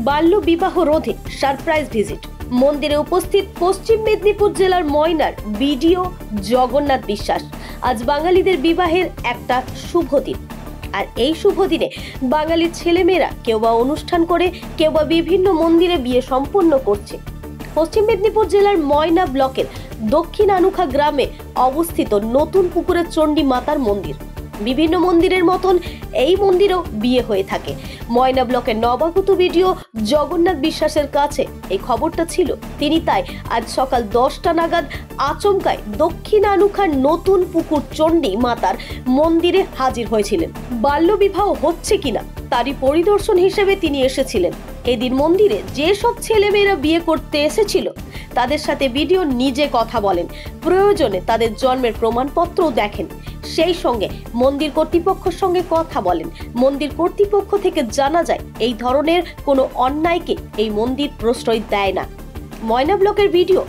বাল্য বিবাহ রোধে সারপ্রাইজ ভিজিট। মন্দিরে উপস্থিত পশ্চিম মেদিনীপুর জেলার ময়নার বিডিও জগন্নাথ বিশ্বাস। আজ বাঙালিদের বিবাহের একটা শুভ দিন, আর এই শুভ দিনে বাঙালির ছেলেমেয়েরা কেউ বা অনুষ্ঠান করে, কেউ বা বিভিন্ন মন্দিরে বিয়ে সম্পন্ন করছে। পশ্চিম মেদিনীপুর জেলার ময়না ব্লকের দক্ষিণ আনুখা গ্রামে অবস্থিত নতুন পুকুরের চণ্ডী মাতার মন্দির। বিভিন্ন মন্দিরের মতন এই মন্দিরেও বিয়ে হয়ে থাকে। ময়না ব্লকের নবাগত বিডিও জগন্নাথ বিশ্বাসের কাছে এই খবরটা ছিল। তিনি তাই আজ সকাল 10টা নাগাদ আচমকায় দক্ষিণ আনুখার নতুন পুকুর চণ্ডী মাতার মন্দিরে হাজির হয়েছিলেন। বাল্যবিবাহ হচ্ছে কিনা তারই পরিদর্শন হিসেবে তিনি এসেছিলেন। এদিন মন্দিরে যেসব ছেলেমেয়েরা বিয়ে করতে এসেছিল তাদের সাথে বিডিও নিজে কথা বলেন, প্রয়োজনে তাদের জন্মের প্রমাণপত্রও দেখেন। সেই সঙ্গে মন্দির কর্তৃপক্ষের সঙ্গে কথা বলেন। মন্দির কর্তৃপক্ষ থেকে জানা যায় এই ধরনের কোনো অন্যায়কে এই মন্দির প্রশ্রয় দেয় না। ময়না ব্লকের বিডিও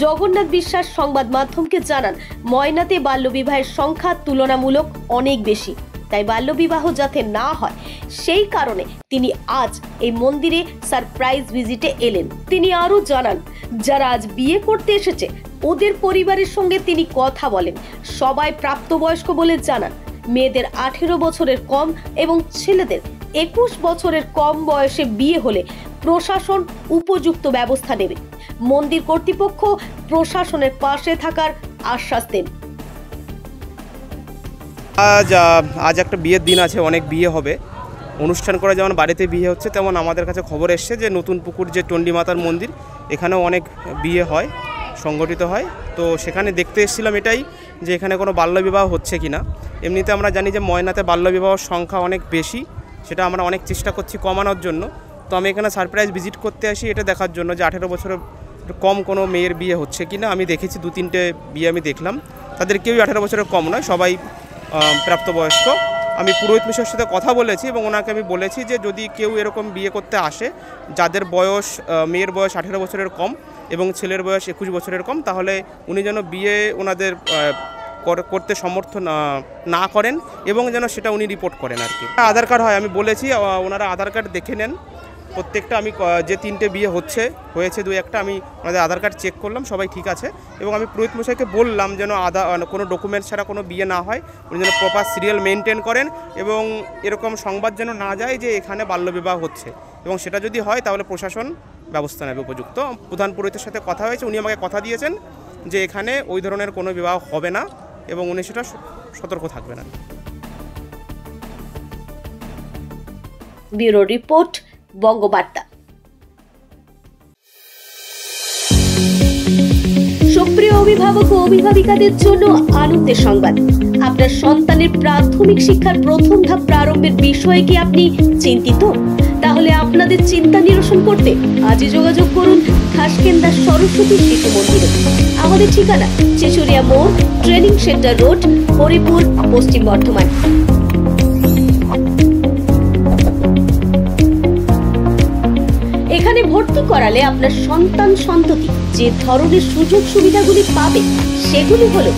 জগন্নাথ বিশ্বাস সংবাদ মাধ্যমকে জানান, ময়নাতে বাল্যবিবাহের সংখ্যা তুলনামূলক অনেক বেশি, তাই বাল্যবিবাহ যাতে না হয় সেই কারণে তিনি আজ এই মন্দিরে সারপ্রাইজ ভিজিটে এলেন। তিনি আরো জানান, যারা আজ বিয়ে করতে এসেছে ওদের পরিবারের সঙ্গে তিনি কথা বলেন। সবাই প্রাপ্তবয়স্ক বলে জানান। মেয়েদের 18 বছরের কম এবং ছেলেদের 21 বছরের কম বয়সে বিয়ে হলে প্রশাসন উপযুক্ত ব্যবস্থা নেবে। মন্দির কর্তৃপক্ষ প্রশাসনের পাশে থাকার আশ্বাস দেন। আজ একটা বিয়ের দিন আছে, অনেক বিয়ে হবে। অনুষ্ঠান করে যেমন বাড়িতে বিয়ে হচ্ছে, তেমন আমাদের কাছে খবর এসছে যে নতুন পুকুর যে চণ্ডী মাতার মন্দির, এখানেও অনেক বিয়ে হয়, সংগঠিত হয়। তো সেখানে দেখতে এসেছিলাম এটাই যে এখানে কোনো বাল্যবিবাহ হচ্ছে কি না। এমনিতে আমরা জানি যে ময়নাতে বাল্যবিবাহর সংখ্যা অনেক বেশি, সেটা আমরা অনেক চেষ্টা করছি কমানোর জন্য। তো আমি এখানে সারপ্রাইজ ভিজিট করতে আসি এটা দেখার জন্য যে 18 বছরের কম কোনো মেয়ের বিয়ে হচ্ছে কি না। আমি দেখেছি 2-3টে বিয়ে আমি দেখলাম, তাদের কেউই 18 বছরের কম নয়, সবাই প্রাপ্তবয়স্ক। আমি পুরোহিত মিশ্রের সাথে কথা বলেছি এবং ওনাকে আমি বলেছি যে যদি কেউ এরকম বিয়ে করতে আসে যাদের বয়স, মেয়ের বয়স 18 বছরের কম এবং ছেলের বয়স 21 বছরের কম, তাহলে উনি যেন বিয়ে ওনাদের করতে সমর্থন না করেন এবং যেন সেটা উনি রিপোর্ট করেন আর কি। আধার কার্ড হয়, আমি বলেছি ওনারা আধার কার্ড দেখে নেন প্রত্যেকটা। আমি যে 3টে বিয়ে হয়েছে 2-1টা আমি ওনাদের আধার কার্ড চেক করলাম, সবাই ঠিক আছে। এবং আমি পুরোহিত মশাইকে বললাম যেন কোনো ডকুমেন্টস ছাড়া কোনো বিয়ে না হয়, উনি যেন প্রপার সিরিয়াল মেনটেন করেন এবং এরকম সংবাদ যেন না যায় যে এখানে বাল্যবিবাহ হচ্ছে, এবং সেটা যদি হয় তাহলে প্রশাসন ব্যবস্থা নেবে উপযুক্ত। প্রধান পুরোহিতের সাথে কথা হয়েছে, উনি আমাকে কথা দিয়েছেন যে এখানে ওই ধরনের কোনো বিবাহ হবে না এবং উনি সেটা সতর্ক থাকবেন। Bureau report, Bangabarta. সুপ্রিয় অভিভাবক ও অভিভাবিকাদের জন্য আনন্দের সংবাদ। আপনার সন্তানের প্রাথমিক শিক্ষার প্রথম ধাপ প্রারম্ভের বিষয়ে কি আপনি চিন্তিত? তাহলে আপনাদের চিন্তা নিরসন করতে আজই যোগাযোগ করুন খাসকেন্দা সরস্বতী শিশু মন্দিরে। আমাদের ঠিকানা চিচুরিয়া মোড়, ট্রেনিং সেন্টার রোড, হরিপুর, পশ্চিম বর্ধমান। এখানে ভর্তি করালে আপনার সন্তান সন্ততি যে ধরনের সুযোগ সুবিধাগুলি পাবে সেগুলি হলো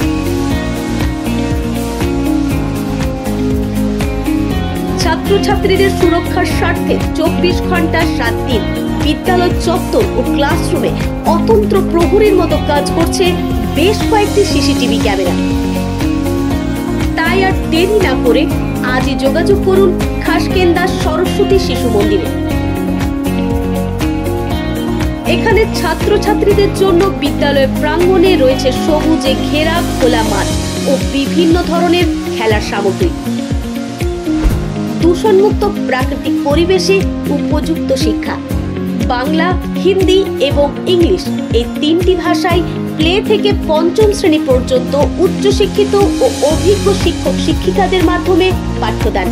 ছাত্রছাত্রীদের সুরক্ষার স্বার্থে 24 ঘন্টা 7 দিন বিদ্যালয় চত্বর ও ক্লাসরুমে অতন্ত্র প্রহরীর মতো কাজ করছে বেশ কয়েকটি সিসিটিভি ক্যামেরা। তাই আর দেরি না করে আজই যোগাযোগ করুন খাসকেন্দা সরস্বতী শিশু মন্দিরে। এখানে ছাত্রছাত্রীদের জন্য বিদ্যালয়ের প্রাঙ্গণে রয়েছে সবুজে ঘেরা খোলা মাঠ ও বিভিন্ন ধরনের খেলার সামগ্রী। দূষণমুক্ত প্রাকৃতিক পরিবেশে উপযুক্ত শিক্ষা, বাংলা, হিন্দি এবং ইংলিশ এই 3টি ভাষায় প্লে থেকে 5ম শ্রেণী পর্যন্ত উচ্চশিক্ষিত ও অভিজ্ঞ শিক্ষক শিক্ষিকাদের মাধ্যমে পাঠ্যদান।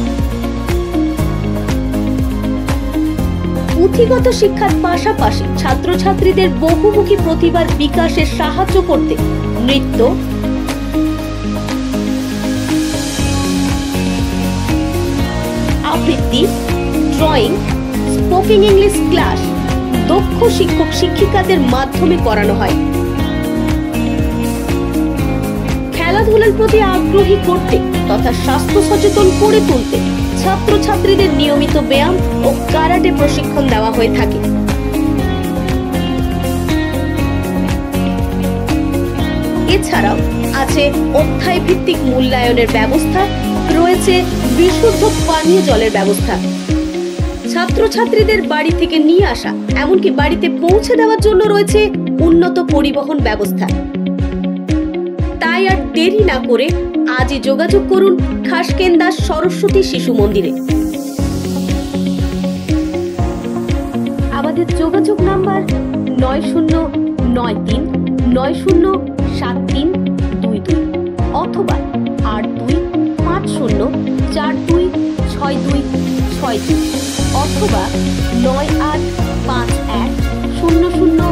পুঁথিগত শিক্ষার পাশাপাশি ছাত্রছাত্রীদের বহুমুখী প্রতিভার বিকাশে সাহায্য করতে নৃত্য, আবৃত্তি, ড্রয়িং, স্পোকেন ইংলিশ ক্লাস দক্ষ শিক্ষক শিক্ষিকাদের মাধ্যমে করানো হয়। খেলাধুলার প্রতি আগ্রহী করতে তথা স্বাস্থ্য সচেতন করে তুলতে ছাত্রছাত্রীদের নিয়মিত ব্যায়াম ও কারাটে প্রশিক্ষণ দেওয়া হয়ে থাকে। এছাড়াও আছে অধ্যায় ভিত্তিক মূল্যায়নের ব্যবস্থা, রয়েছে বিশুদ্ধ পানীয় জলের ব্যবস্থা। ছাত্রছাত্রীদের বাড়ি থেকে নিয়ে আসা এমনকি বাড়িতে পৌঁছে দেওয়ার জন্য রয়েছে উন্নত পরিবহন ব্যবস্থা। তাই আর দেরি না করে আজই যোগাযোগ করুন খাসকেন্দা সরস্বতী শিশু মন্দিরে। আমাদের যোগাযোগ নাম্বার 9093907322 অথবা 8250426262 অথবা 985100